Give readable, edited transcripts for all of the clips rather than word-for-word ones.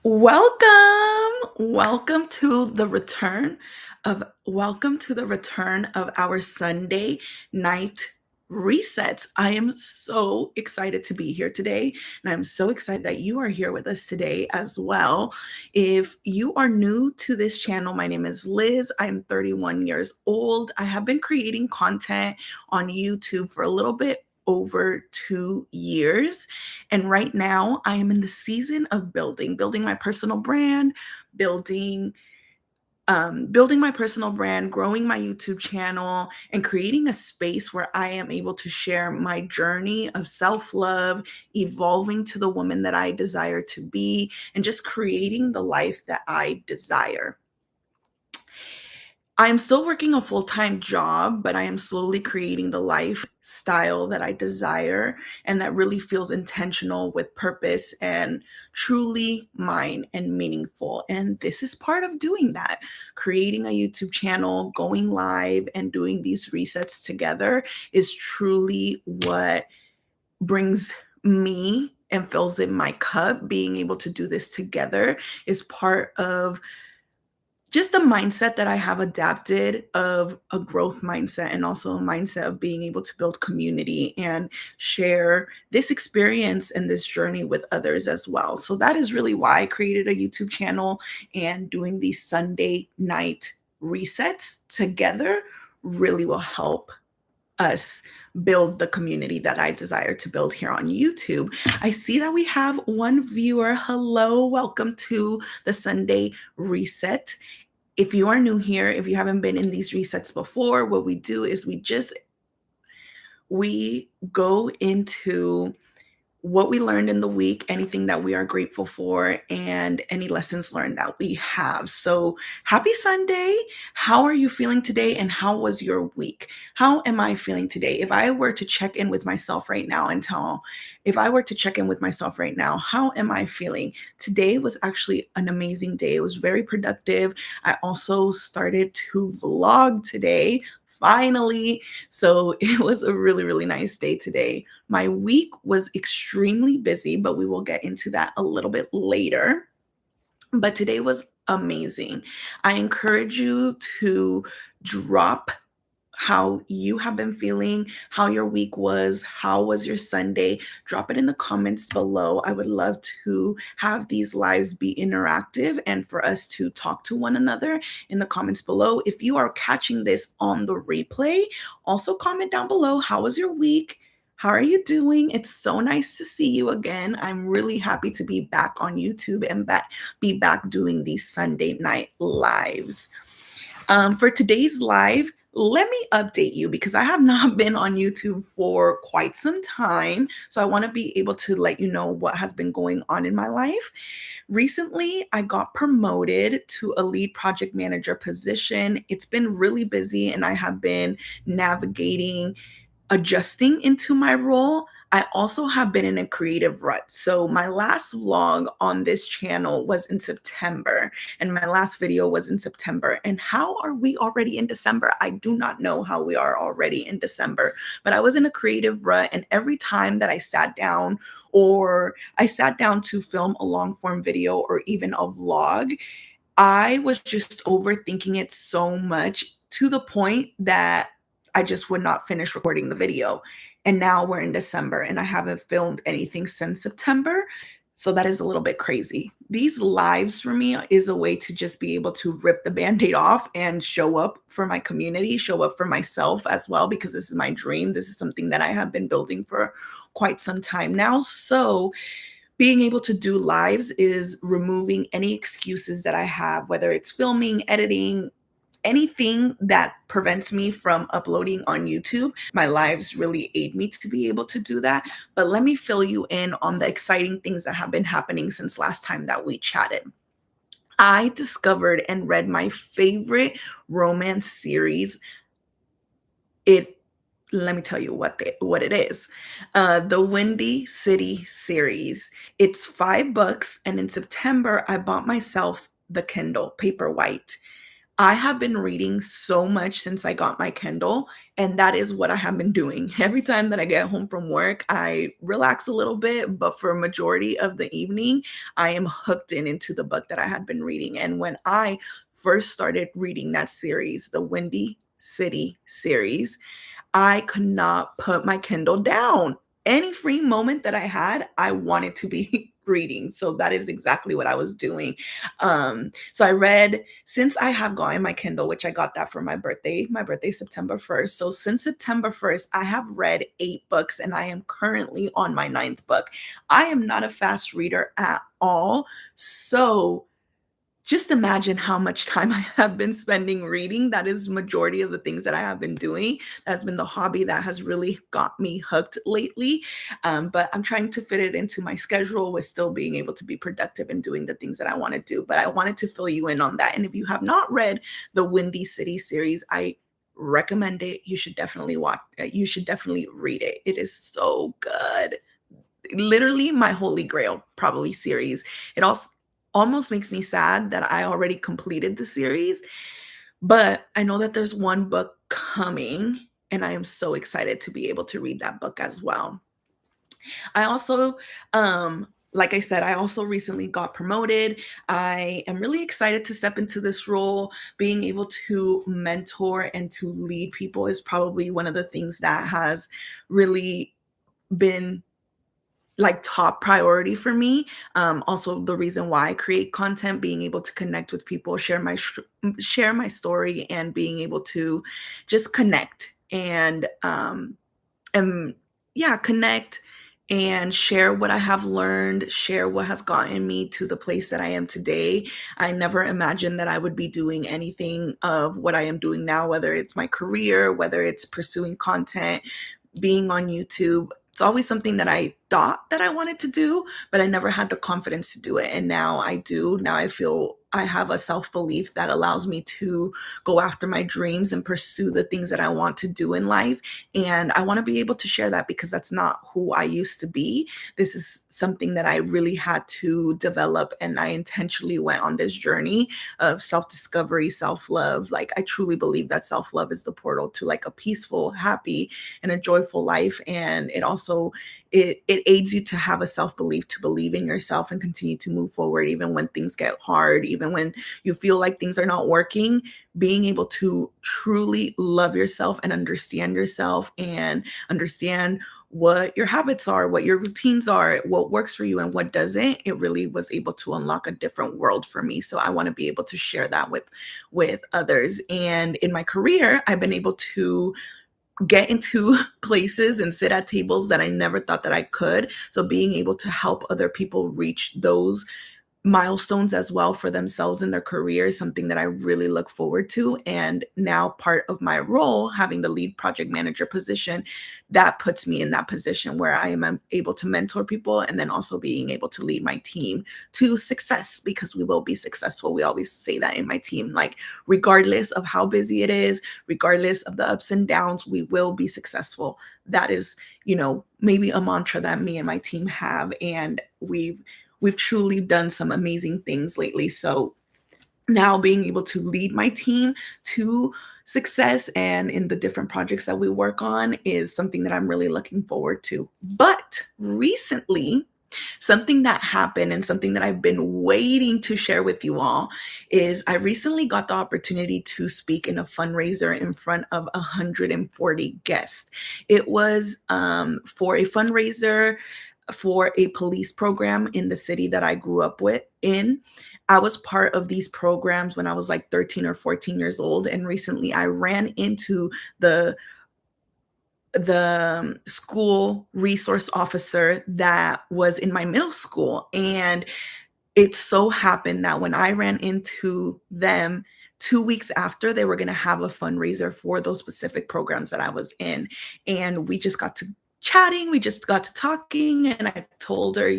Welcome to the return of our Sunday night resets. I am so excited to be here today, and I'm so excited that you are here with us today as well. If you are new to this channel, my name is Liz. I am 31 years old. I have been creating content on YouTube for a little bit over 2 years. And right now, I am in the season of building my personal brand, building building my personal brand, growing my YouTube channel, and creating a space where I am able to share my journey of self love, evolving to the woman that I desire to be, and just creating the life that I desire. I am still working a full-time job, but I am slowly creating the lifestyle that I desire and that really feels intentional with purpose and truly mine and meaningful. And this is part of doing that. Creating a YouTube channel, going live, and doing these resets together is truly what brings me and fills in my cup. Being able to do this together is part of just a mindset that I have adapted of a growth mindset and also a mindset of being able to build community and share this experience and this journey with others as well. So that is really why I created a YouTube channel, and doing these Sunday night resets together really will help us build the community that I desire to build here on YouTube. I see that we have one viewer. Hello, welcome to the Sunday reset. If you are new here, if you haven't been in these resets before, what we do is we go into what we learned in the week, anything that we are grateful for, and any lessons learned that we have. So, happy Sunday. How are you feeling today? And how was your week? How am I feeling today? If I were to check in with myself right now how am I feeling? Today was actually an amazing day. It was very productive. I also started to vlog today. Finally. So it was a really, really nice day today. My week was extremely busy, but we will get into that a little bit later. But today was amazing. I encourage you to drop how you have been feeling, how your week was, how was your Sunday. Drop it in the comments below. I would love to have these lives be interactive and for us to talk to one another in the comments below. If you are catching this on the replay, also comment down below, how was your week? How are you doing? It's so nice to see you again. I'm really happy to be back on YouTube and be back doing these Sunday night lives. For today's live, let me update you because I have not been on YouTube for quite some time. So I want to be able to let you know what has been going on in my life. Recently, I got promoted to a lead project manager position. It's been really busy, and I have been navigating adjusting into my role. I also have been in a creative rut. So my last vlog on this channel was in September, and my last video was in September. And how are we already in December? I do not know how we are already in December, but I was in a creative rut, and every time that I sat down to film a long form video or even a vlog, I was just overthinking it so much to the point that I just would not finish recording the video. And now we're in December and I haven't filmed anything since September. So that is a little bit crazy. These lives for me is a way to just be able to rip the band-aid off and show up for my community, show up for myself as well, because this is my dream. This is something that I have been building for quite some time now. So being able to do lives is removing any excuses that I have, whether it's filming, editing, anything that prevents me from uploading on YouTube. My lives really aid me to be able to do that. But let me fill you in on the exciting things that have been happening since last time that we chatted. I discovered and read my favorite romance series. It Let me tell you what it is. The Windy City series. It's 5 books, and in September I bought myself the Kindle Paperwhite. I have been reading so much since I got my Kindle, and that is what I have been doing. Every time that I get home from work, I relax a little bit, but for a majority of the evening, I am hooked into the book that I had been reading. And when I first started reading that series, the Windy City series, I could not put my Kindle down. Any free moment that I had, I wanted to be reading. So that is exactly what I was doing. So I read since I have gotten my Kindle, which I got that for my birthday. My birthday September 1st. So since September 1st, I have read 8 books and I am currently on my ninth book. I am not a fast reader at all. So just imagine how much time I have been spending reading. That is majority of the things that I have been doing. That's been the hobby that has really got me hooked lately. But I'm trying to fit it into my schedule with still being able to be productive and doing the things that I want to do. But I wanted to fill you in on that. And if you have not read the Windy City series, I recommend it. You should definitely watch. You should definitely read it. It is so good, literally my holy grail probably series. It also almost makes me sad that I already completed the series, but I know that there's one book coming and I am so excited to be able to read that book as well. I also like I said, I also recently got promoted. I am really excited to step into this role. Being able to mentor and to lead people is probably one of the things that has really been like top priority for me. Also the reason why I create content, being able to connect with people, share my story, and being able to just connect and yeah, connect and share what I have learned, share what has gotten me to the place that I am today. I never imagined that I would be doing anything of what I am doing now, whether it's my career, whether it's pursuing content, being on YouTube. It's always something that I thought that I wanted to do, but I never had the confidence to do it. And now I do. Now I feel I have a self belief that allows me to go after my dreams and pursue the things that I want to do in life. And I want to be able to share that because that's not who I used to be. This is something that I really had to develop. And I intentionally went on this journey of self discovery, self love. Like, I truly believe that self love is the portal to like a peaceful, happy, and a joyful life. And it also it aids you to have a self-belief, to believe in yourself and continue to move forward even when things get hard, even when you feel like things are not working. Being able to truly love yourself and understand what your habits are, what your routines are, what works for you and what doesn't, it really was able to unlock a different world for me. So I want to be able to share that with others. And in my career, I've been able to get into places and sit at tables that I never thought that I could. So being able to help other people reach those milestones as well for themselves in their career is something that I really look forward to. And now part of my role, having the lead project manager position, that puts me in that position where I am able to mentor people and then also being able to lead my team to success, because we will be successful. We always say that in my team, like regardless of how busy it is, regardless of the ups and downs, we will be successful. That is, maybe a mantra that me and my team have. And we've truly done some amazing things lately. So now being able to lead my team to success and in the different projects that we work on is something that I'm really looking forward to. But recently, something that happened and something that I've been waiting to share with you all is I recently got the opportunity to speak in a fundraiser in front of 140 guests. It was for a fundraiser for a police program in the city that I grew up in. I was part of these programs when I was like 13 or 14 years old. And recently I ran into the school resource officer that was in my middle school. And it so happened that when I ran into them 2 weeks after, they were going to have a fundraiser for those specific programs that I was in. And we just got to chatting. We just got to talking, and I told her,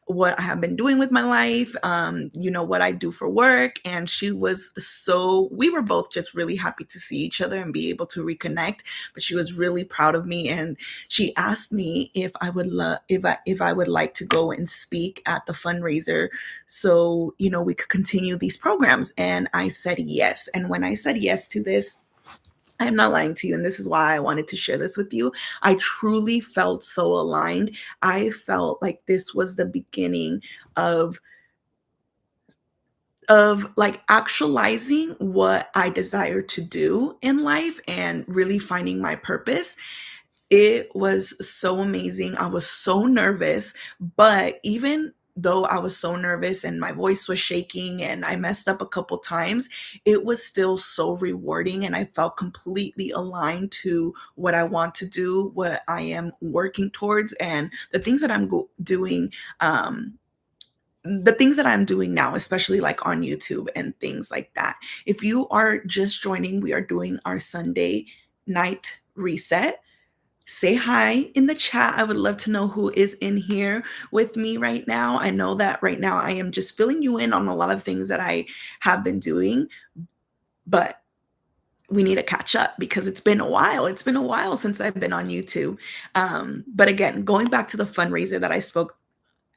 what I have been doing with my life, what I do for work. And we were both just really happy to see each other and be able to reconnect. But she was really proud of me, and she asked me if I would like to go and speak at the fundraiser, so we could continue these programs. And I said yes. And when I said yes to this, I am not lying to you, and this is why I wanted to share this with you. I truly felt so aligned. I felt like this was the beginning of like actualizing what I desire to do in life and really finding my purpose. It was so amazing. I was so nervous, but even though I was so nervous and my voice was shaking and I messed up a couple times, it was still so rewarding, and I felt completely aligned to what I want to do, what I am working towards, and um the things that I'm doing now, especially like on YouTube and things like that. If you are just joining, we are doing our Sunday night reset. Say hi in the chat. I would love to know who is in here with me right now. I know that right now I am just filling you in on a lot of things that I have been doing, but we need to catch up because it's been a while. It's been a while since I've been on YouTube. But again, going back to the fundraiser that I spoke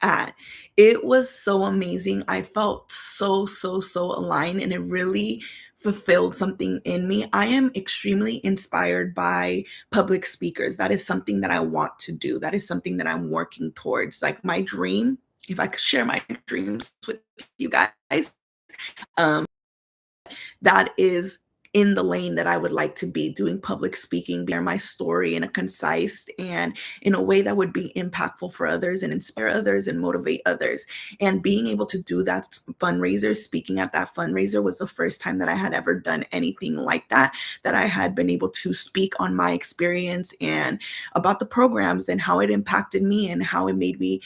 at, it was so amazing. I felt so, so, so aligned, and it really fulfilled something in me. I am extremely inspired by public speakers. That is something that I want to do. That is something that I'm working towards. Like my dream, if I could share my dreams with you guys, um, that is in the lane that I would like to be doing public speaking, share my story in a concise and in a way that would be impactful for others and inspire others and motivate others. And being able to do that fundraiser, speaking at that fundraiser, was the first time that I had ever done anything like that, that I had been able to speak on my experience and about the programs and how it impacted me and how it made me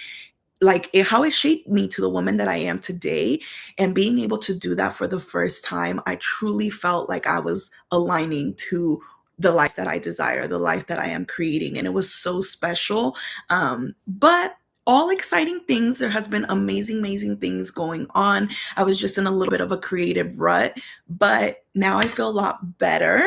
how it shaped me to the woman that I am today. And being able to do that for the first time, I truly felt like I was aligning to the life that I desire, the life that I am creating. And it was so special. But all exciting things. There has been amazing, amazing things going on. I was just in a little bit of a creative rut, but now I feel a lot better.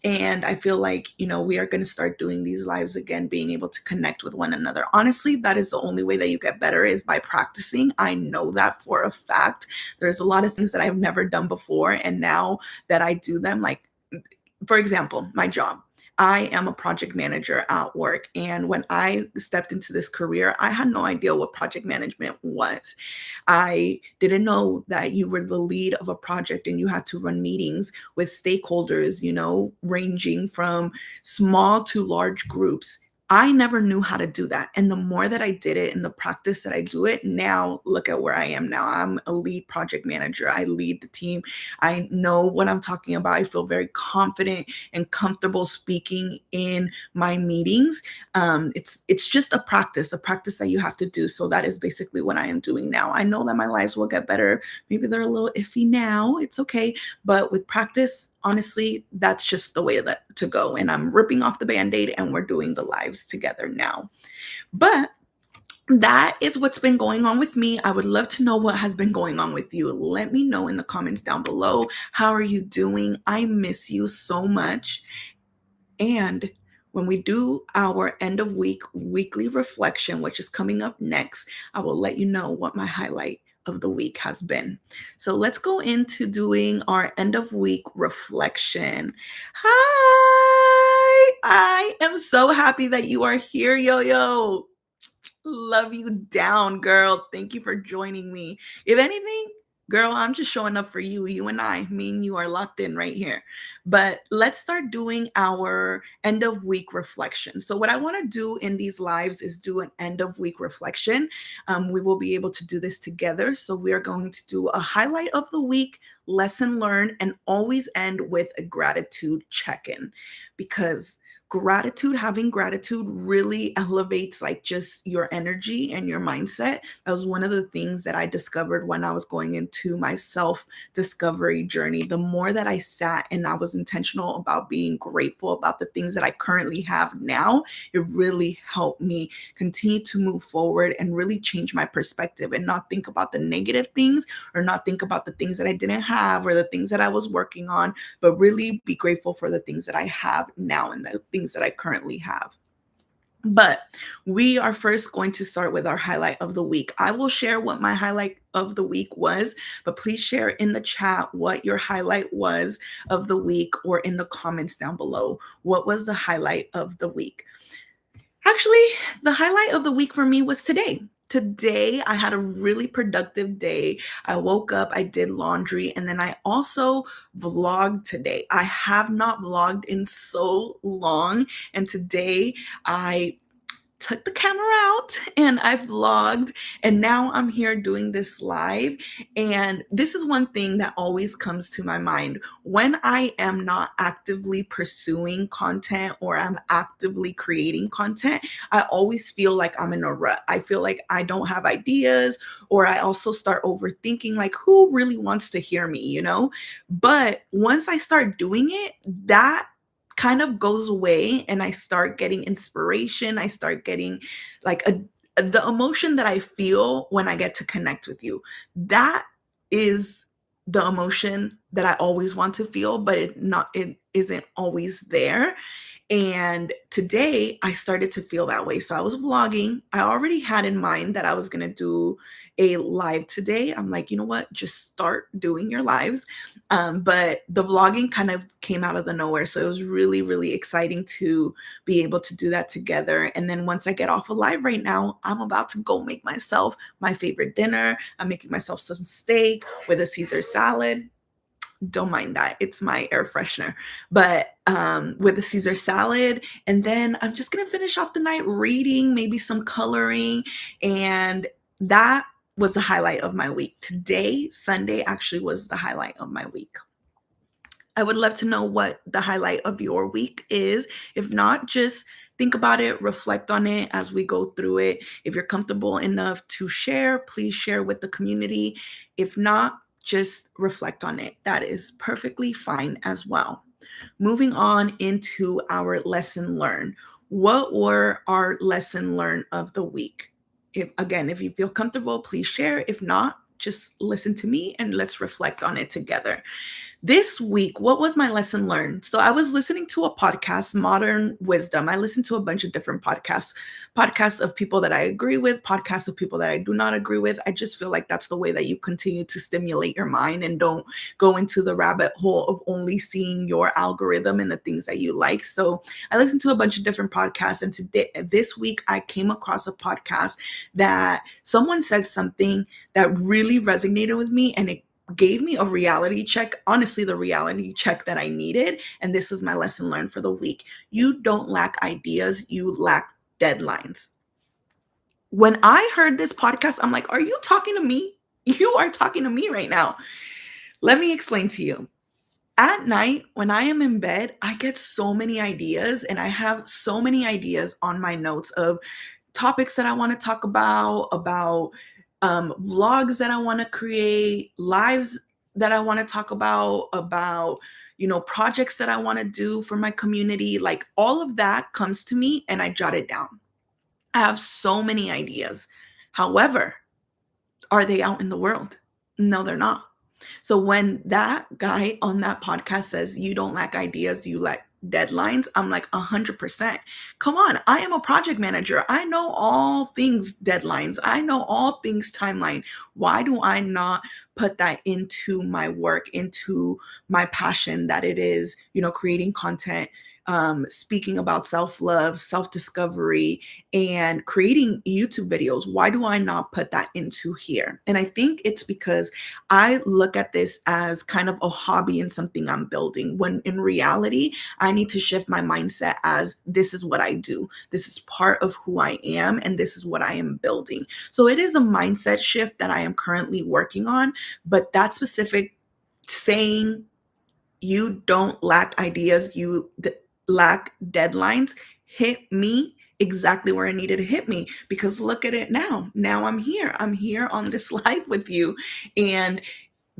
And I feel like, we are going to start doing these lives again, being able to connect with one another. Honestly, that is the only way that you get better, is by practicing. I know that for a fact. There's a lot of things that I've never done before. And now that I do them, like, for example, my job. I am a project manager at work. And when I stepped into this career, I had no idea what project management was. I didn't know that you were the lead of a project and you had to run meetings with stakeholders, ranging from small to large groups. I never knew how to do that. And the more that I did it and the practice that I do it, now look at where I am now. I'm a lead project manager. I lead the team. I know what I'm talking about. I feel very confident and comfortable speaking in my meetings. It's just a practice that you have to do. So that is basically what I am doing now. I know that my lives will get better. Maybe they're a little iffy now. It's okay. But with practice, honestly, that's just the way to go. And I'm ripping off the band-aid and we're doing the lives together now. But that is what's been going on with me. I would love to know what has been going on with you. Let me know in the comments down below. How are you doing? I miss you so much. And when we do our end of week weekly reflection, which is coming up next, I will let you know what my highlight of the week has been. So let's go into doing our end of week reflection. Hi, I am so happy that you are here, Yo Yo. Love you down, girl. Thank you for joining me. If anything, girl, I'm just showing up for you. You and me and you are locked in right here. But let's start doing our end of week reflection. So, what I want to do in these lives is do an end of week reflection. We will be able to do this together. So, we are going to do a highlight of the week, lesson learned, and always end with a gratitude check in, because gratitude, having gratitude really elevates like just your energy and your mindset. That was one of the things that I discovered when I was going into my self discovery journey. The more that I sat and I was intentional about being grateful about the things that I currently have now, it really helped me continue to move forward and really change my perspective and not think about the negative things or not think about the things that I didn't have or the things that I was working on, but really be grateful for the things that I have now and the things that I currently have. But we are first going to start with our highlight of the week. I will share what my highlight of the week was, but please share in the chat what your highlight was of the week or in the comments down below. What was the highlight of the week? Actually, the highlight of the week for me was today. Today, I had a really productive day. I woke up, I did laundry, and then I also vlogged today. I have not vlogged in so long, and today I took the camera out and I vlogged, and now I'm here doing this live. And this is one thing that always comes to my mind when I am not actively pursuing content or I'm actively creating content. I always feel like I'm in a rut. I feel like I don't have ideas, or I also start overthinking like, who really wants to hear me, you know? But once I start doing it, that kind of goes away and I start getting inspiration. I start getting like the emotion that I feel when I get to connect with you. That is the emotion that I always want to feel, but it isn't always there. And today I started to feel that way. So I was vlogging. I already had in mind that I was going to do a live today. I'm like, you know what? Just start doing your lives. But the vlogging kind of came out of the nowhere. So it was really, really exciting to be able to do that together. And then once I get off of live right now, I'm about to go make myself my favorite dinner. I'm making myself some steak with a Caesar salad. Don't mind that. It's my air freshener. But with a Caesar salad. And then I'm just going to finish off the night reading, maybe some coloring. And that was the highlight of my week. Today, Sunday, actually was the highlight of my week. I would love to know what the highlight of your week is. If not, just think about it, reflect on it as we go through it. If you're comfortable enough to share, please share with the community. If not, just reflect on it. That is perfectly fine as well. Moving on into our lesson learned. What were our lesson learned of the week? If you feel comfortable, please share. If not, just listen to me and let's reflect on it together. This week, what was my lesson learned? So I was listening to a podcast, Modern Wisdom. I listened to a bunch of different podcasts of people that I agree with, podcasts of people that I do not agree with. I just feel like that's the way that you continue to stimulate your mind and don't go into the rabbit hole of only seeing your algorithm and the things that you like. So I listened to a bunch of different podcasts, and this week I came across a podcast that someone said something that really resonated with me, and it gave me a reality check, honestly, the reality check that I needed. And this was my lesson learned for the week. You don't lack ideas, you lack deadlines. When I heard this podcast, I'm like, are you talking to me? You are talking to me right now. Let me explain to you. At night, when I am in bed, I get so many ideas, and I have so many ideas on my notes of topics that I want to talk about vlogs that I want to create, lives that I want to talk about, projects that I want to do for my community. Like all of that comes to me and I jot it down. I have so many ideas. However, are they out in the world? No, they're not. So when that guy on that podcast says you don't lack ideas, you lack deadlines, I'm like 100%. Come on, I am a project manager. I know all things deadlines. I know all things timeline. Why do I not put that into my work, into my passion that it is, creating content, speaking about self-love, self-discovery, and creating YouTube videos? Why do I not put that into here? And I think it's because I look at this as kind of a hobby and something I'm building, when in reality, I need to shift my mindset as this is what I do. This is part of who I am, and this is what I am building. So it is a mindset shift that I am currently working on, but that specific saying, you don't lack ideas, lack deadlines hit me exactly where it needed to hit me, because look at it now. Now I'm here. I'm here on this live with you. And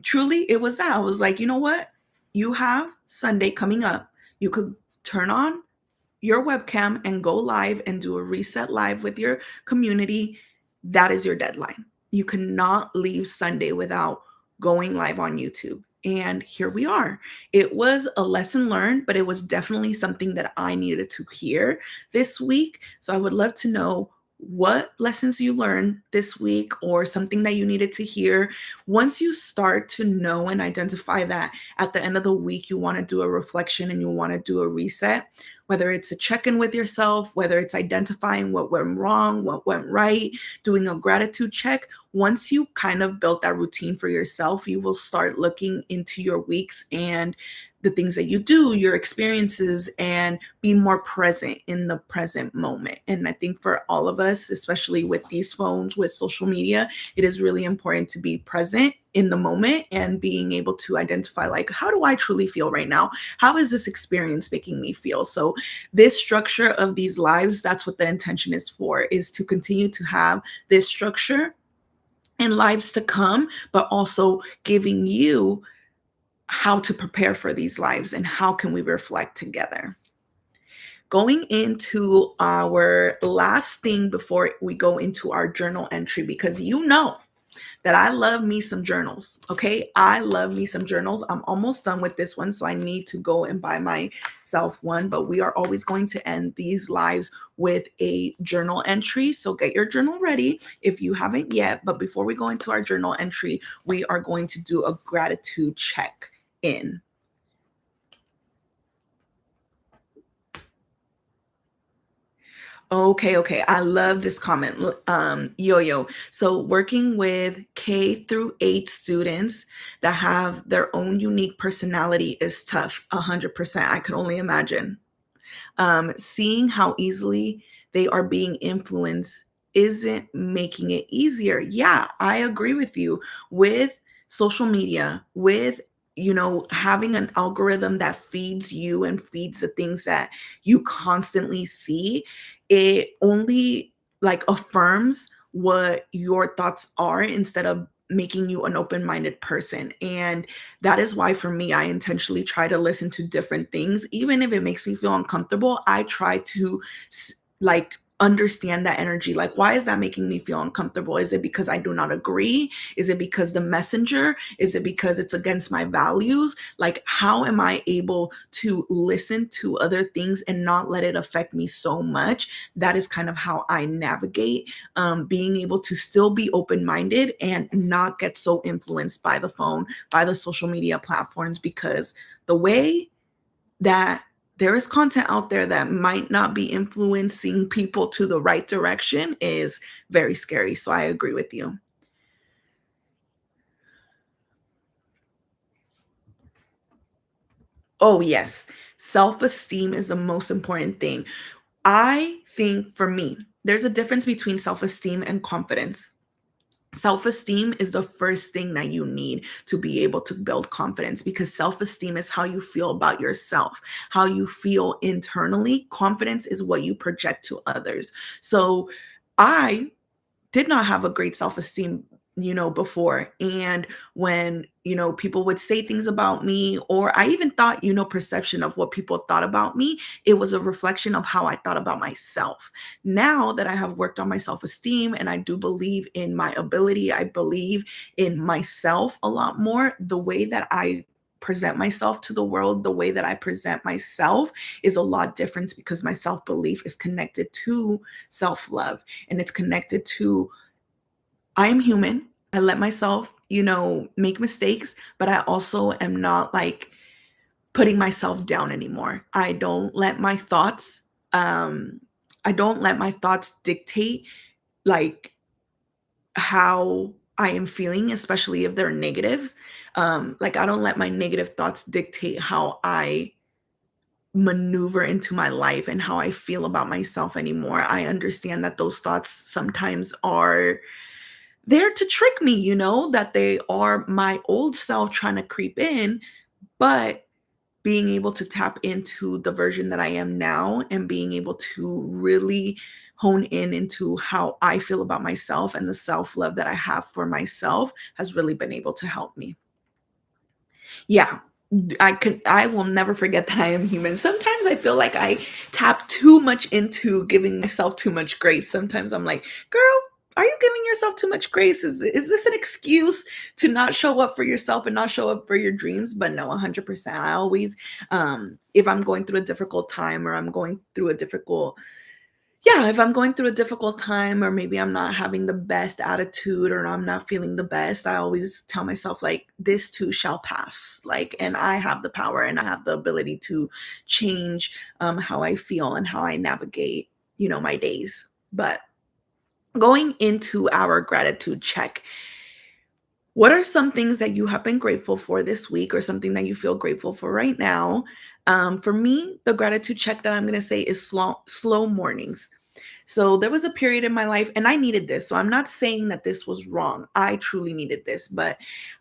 truly, it was that. I was like, you know what? You have Sunday coming up. You could turn on your webcam and go live and do a reset live with your community. That is your deadline. You cannot leave Sunday without going live on YouTube. And here we are. It was a lesson learned, but it was definitely something that I needed to hear this week. So I would love to know what lessons you learned this week, or something that you needed to hear. Once you start to know and identify that at the end of the week, you want to do a reflection and you want to do a reset, whether it's a check in with yourself, whether it's identifying what went wrong, what went right, doing a gratitude check. Once you kind of built that routine for yourself, you will start looking into your weeks and the things that you do, your experiences, and be more present in the present moment. And I think for all of us, especially with these phones, with social media, it is really important to be present in the moment and being able to identify, like, how do I truly feel right now? How is this experience making me feel? So this structure of these lives, that's what the intention is for, is to continue to have this structure and lives to come, but also giving you how to prepare for these lives and how can we reflect together. Going into our last thing before we go into our journal entry, because you know that I love me some journals. Okay. I love me some journals. I'm almost done with this one, so I need to go and buy myself one. But we are always going to end these lives with a journal entry. So get your journal ready if you haven't yet. But before we go into our journal entry, we are going to do a gratitude check in. Okay, okay. I love this comment. Yo-yo. So working with K through 8 students that have their own unique personality is tough. 100%. I can only imagine. Seeing how easily they are being influenced isn't making it easier. Yeah, I agree with you. With social media, with having an algorithm that feeds you and feeds the things that you constantly see, it only like affirms what your thoughts are instead of making you an open-minded person. And that is why for me, I intentionally try to listen to different things. Even if it makes me feel uncomfortable, I try to like understand that energy. Like, why is that making me feel uncomfortable? Is it because I do not agree? Is it because the messenger? Is it because it's against my values? Like, how am I able to listen to other things and not let it affect me so much? That is kind of how I navigate being able to still be open minded and not get so influenced by the phone, by the social media platforms, because the way that there is content out there that might not be influencing people to the right direction is very scary. So I agree with you. Oh, yes. Self esteem is the most important thing. I think for me, there's a difference between self esteem and confidence. Self esteem is the first thing that you need to be able to build confidence, because self esteem is how you feel about yourself, how you feel internally. Confidence is what you project to others. So I did not have a great self-esteem, before. And when, people would say things about me, or I even thought, perception of what people thought about me, it was a reflection of how I thought about myself. Now that I have worked on my self-esteem and I do believe in my ability, I believe in myself a lot more. The way that I present myself to the world, the way that I present myself is a lot different, because my self-belief is connected to self-love, and it's connected to I am human. I let myself, make mistakes, but I also am not like putting myself down anymore. Um I don't let my thoughts dictate like how I am feeling, especially if they're negatives. Like, I don't let my negative thoughts dictate how I maneuver into my life and how I feel about myself anymore. I understand that those thoughts sometimes are there to trick me, that they are my old self trying to creep in, but being able to tap into the version that I am now and being able to really hone in into how I feel about myself and the self-love that I have for myself has really been able to help me. Yeah, I will never forget that I am human. Sometimes I feel like I tap too much into giving myself too much grace. Sometimes I'm like, "Girl, are you giving yourself too much grace? Is this an excuse to not show up for yourself and not show up for your dreams?" But no, 100%. I always if I'm going through a difficult time or I'm going through a difficult yeah, if I'm going through a difficult time or maybe I'm not having the best attitude or I'm not feeling the best, I always tell myself like this too shall pass. Like, and I have the power and I have the ability to change how I feel and how I navigate, my days. But going into our gratitude check, what are some things that you have been grateful for this week or something that you feel grateful for right now? For me, the gratitude check that I'm going to say is slow mornings. So there was a period in my life, and I needed this. So I'm not saying that this was wrong. I truly needed this, but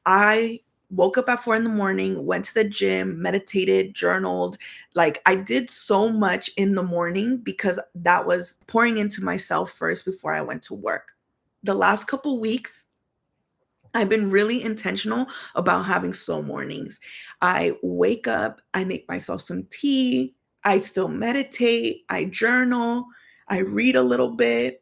I woke up at 4 in the morning, went to the gym, meditated, journaled. Like I did so much in the morning because that was pouring into myself first before I went to work. The last couple weeks, I've been really intentional about having slow mornings. I wake up, I make myself some tea, I still meditate, I journal, I read a little bit,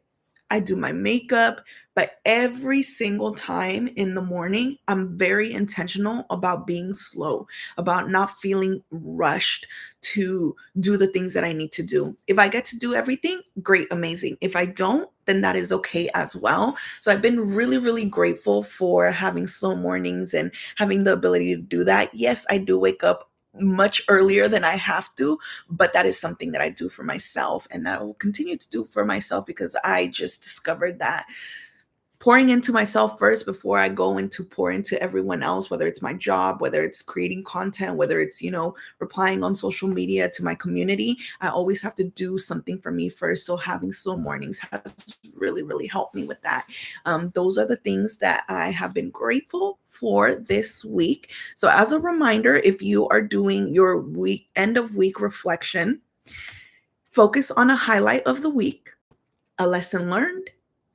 I do my makeup, but every single time in the morning, I'm very intentional about being slow, about not feeling rushed to do the things that I need to do. If I get to do everything, great, amazing. If I don't, then that is okay as well. So I've been really, really grateful for having slow mornings and having the ability to do that. Yes, I do wake up much earlier than I have to, but that is something that I do for myself and that I will continue to do for myself because I just discovered that pouring into myself first before I go into pour into everyone else, whether it's my job, whether it's creating content, whether it's, replying on social media to my community, I always have to do something for me first. So having slow mornings has really, really helped me with that. Those are the things that I have been grateful for this week. So as a reminder, if you are doing your week end of week reflection, focus on a highlight of the week, a lesson learned,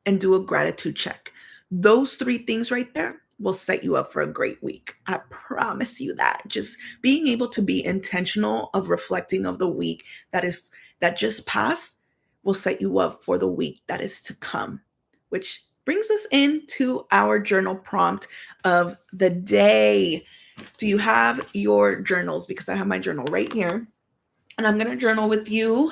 and do a gratitude check. Those three things right there will set you up for a great week. I promise you that. Just being able to be intentional of reflecting of the week that just passed will set you up for the week that is to come, which brings us into our journal prompt of the day. Do you have your journals? Because I have my journal right here. And I'm going to journal with you.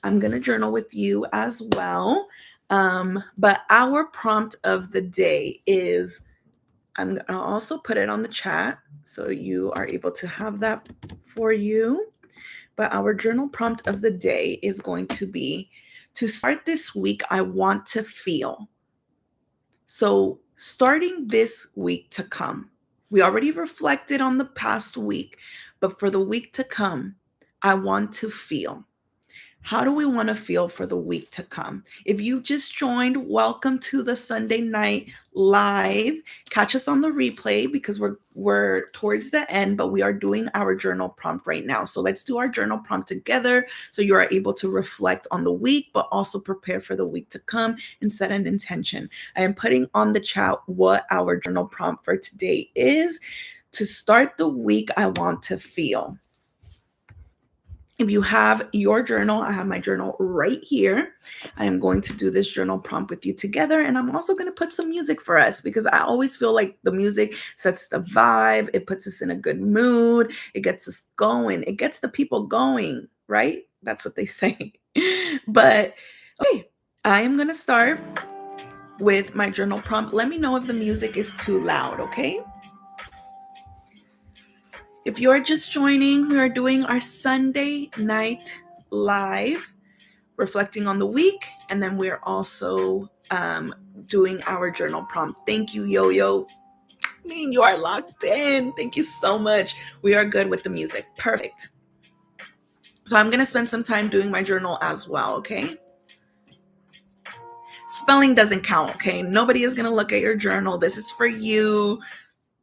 I'm going to journal with you as well. But our prompt of the day is, I'm going to also put it on the chat so you are able to have that for you. But our journal prompt of the day is going to be, to start this week, I want to feel. So starting this week to come, we already reflected on the past week, but for the week to come, I want to feel. How do we want to feel for the week to come? If you just joined, welcome to the Sunday night live. Catch us on the replay because we're towards the end, but we are doing our journal prompt right now. So let's do our journal prompt together so you are able to reflect on the week, but also prepare for the week to come and set an intention. I am putting on the chat what our journal prompt for today is. To start the week, I want to feel. If you have your journal, I have my journal right here. I am going to do this journal prompt with you together. And I'm also going to put some music for us because I always feel like the music sets the vibe. It puts us in a good mood. It gets us going. It gets the people going, right? That's what they say. But okay, I am going to start with my journal prompt. Let me know if the music is too loud, okay? If you're just joining, we are doing our Sunday night live, reflecting on the week, and then we're also doing our journal prompt. Thank you, Yo-Yo. You are locked in. Thank you so much. We are good with the music. Perfect. So I'm going to spend some time doing my journal as well, okay? Spelling doesn't count, okay? Nobody is going to look at your journal. This is for you.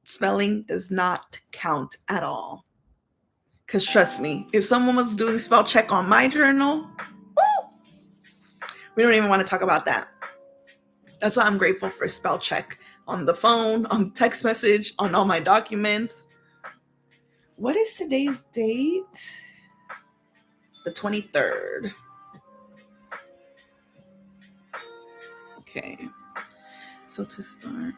Spelling does not count at all. Because trust me, if someone was doing spell check on my journal, we don't even want to talk about that. That's why I'm grateful for spell check on the phone, on text message, on all my documents. What is today's date? The 23rd. Okay. So to start.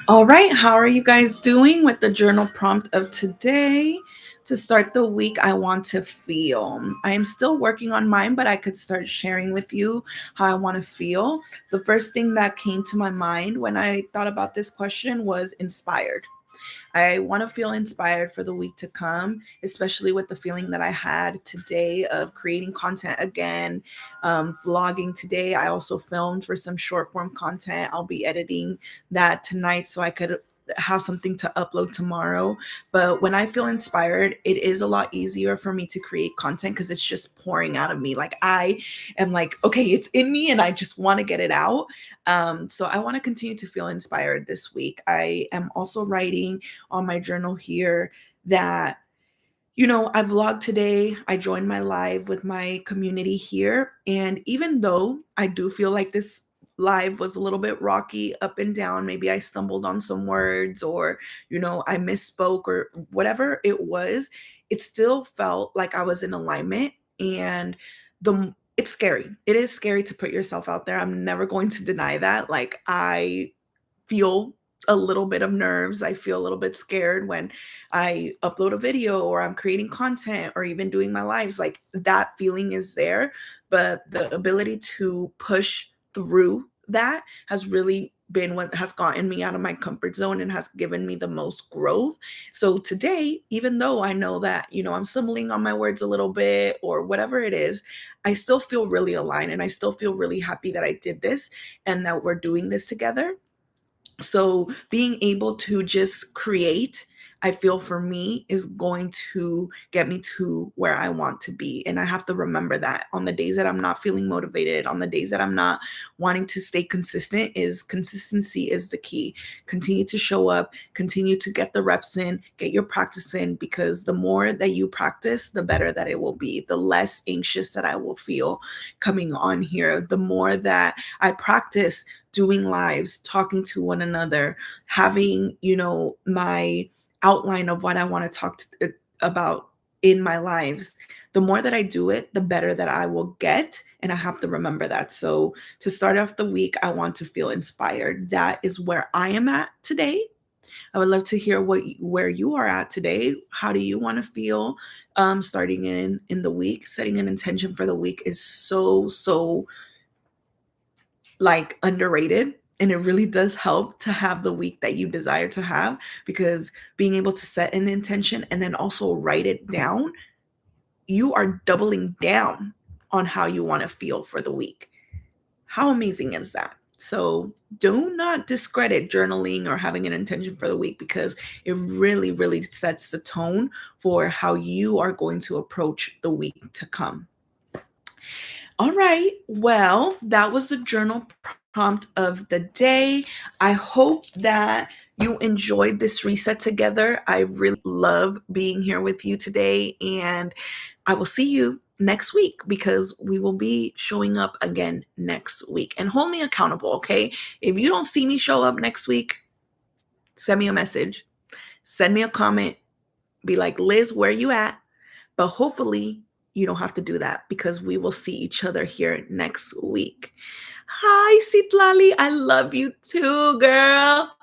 All right, how are you guys doing with the journal prompt of today? To start the week, I want to feel. I am still working on mine, but I could start sharing with you how I want to feel. The first thing that came to my mind when I thought about this question was inspired. I want to feel inspired for the week to come, especially with the feeling that I had today of creating content again, vlogging today. I also filmed for some short form content. I'll be editing that tonight so I could have something to upload tomorrow. But when I feel inspired, it is a lot easier for me to create content because it's just pouring out of me. Like I am like, okay, it's in me and I just want to get it out. So I want to continue to feel inspired this week. I am also writing on my journal here that I vlogged today. I joined my live with my community here. And even though I do feel like this live was a little bit rocky up and down, maybe I stumbled on some words or, I misspoke or whatever it was, it still felt like I was in alignment. And it's scary. It is scary to put yourself out there. I'm never going to deny that. Like, I feel a little bit of nerves. I feel a little bit scared when I upload a video or I'm creating content or even doing my lives. Like, that feeling is there, but the ability to push through that has really been what has gotten me out of my comfort zone and has given me the most growth. So today, even though I know that, I'm stumbling on my words a little bit or whatever it is, I still feel really aligned and I still feel really happy that I did this and that we're doing this together. So being able to just create, I feel for me is going to get me to where I want to be. And I have to remember that on the days that I'm not feeling motivated, on the days that I'm not wanting to stay consistent, is consistency is the key. Continue to show up, continue to get the reps in, get your practice in, because the more that you practice, the better that it will be. The less anxious that I will feel coming on here, the more that I practice doing lives, talking to one another, having, my outline of what I want to about in my lives. The more that I do it, the better that I will get. And I have to remember that. So to start off the week, I want to feel inspired. That is where I am at today. I would love to hear where you are at today. How do you want to feel starting in the week? Setting an intention for the week is so like underrated, and it really does help to have the week that you desire to have, because being able to set an intention and then also write it down, you are doubling down on how you want to feel for the week. How amazing is that? So do not discredit journaling or having an intention for the week, because it really sets the tone for how you are going to approach the week to come. All right. Well, that was the journal prompt of the day. I hope that you enjoyed this reset together. I really love being here with you today, and I will see you next week, because we will be showing up again next week. And hold me accountable, okay? If you don't see me show up next week, send me a message, send me a comment, be like, Liz, where you at? But hopefully you don't have to do that, because we will see each other here next week. Hi, Citlali. I love you too, girl.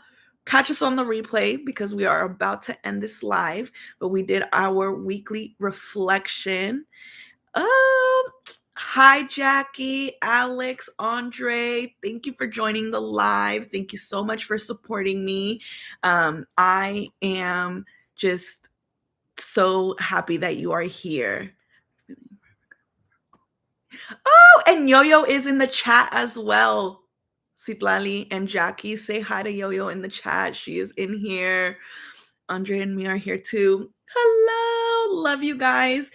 Catch us on the replay, because we are about to end this live, but we did our weekly reflection. Hi, Jackie, Alex, Andre. Thank you for joining the live. Thank you so much for supporting me. I am just so happy that you are here. Oh, and Yo-Yo is in the chat as well. Citlali and Jackie, say hi to Yo-Yo in the chat. She is in here. Andre and me are here too. Hello, love you guys.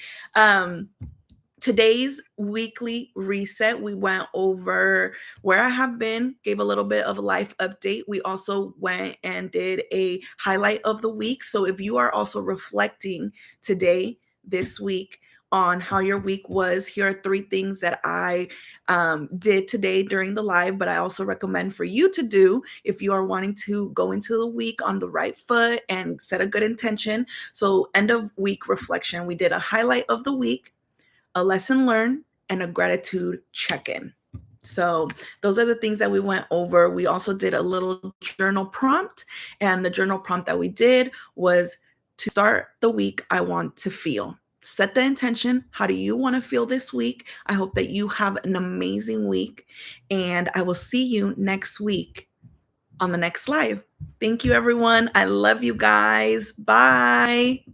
Today's weekly reset, we went over where I have been, gave a little bit of a life update. We also went and did a highlight of the week. So if you are also reflecting today, this week, on how your week was, here are 3 things that I did today during the live, but I also recommend for you to do if you are wanting to go into the week on the right foot and set a good intention. So end of week reflection, we did a highlight of the week, a lesson learned, and a gratitude check-in. So those are the things that we went over. We also did a little journal prompt, and the journal prompt that we did was to start the week, I want to feel. Set the intention. How do you want to feel this week? I hope that you have an amazing week, and I will see you next week on the next live. Thank you, everyone. I love you guys. Bye.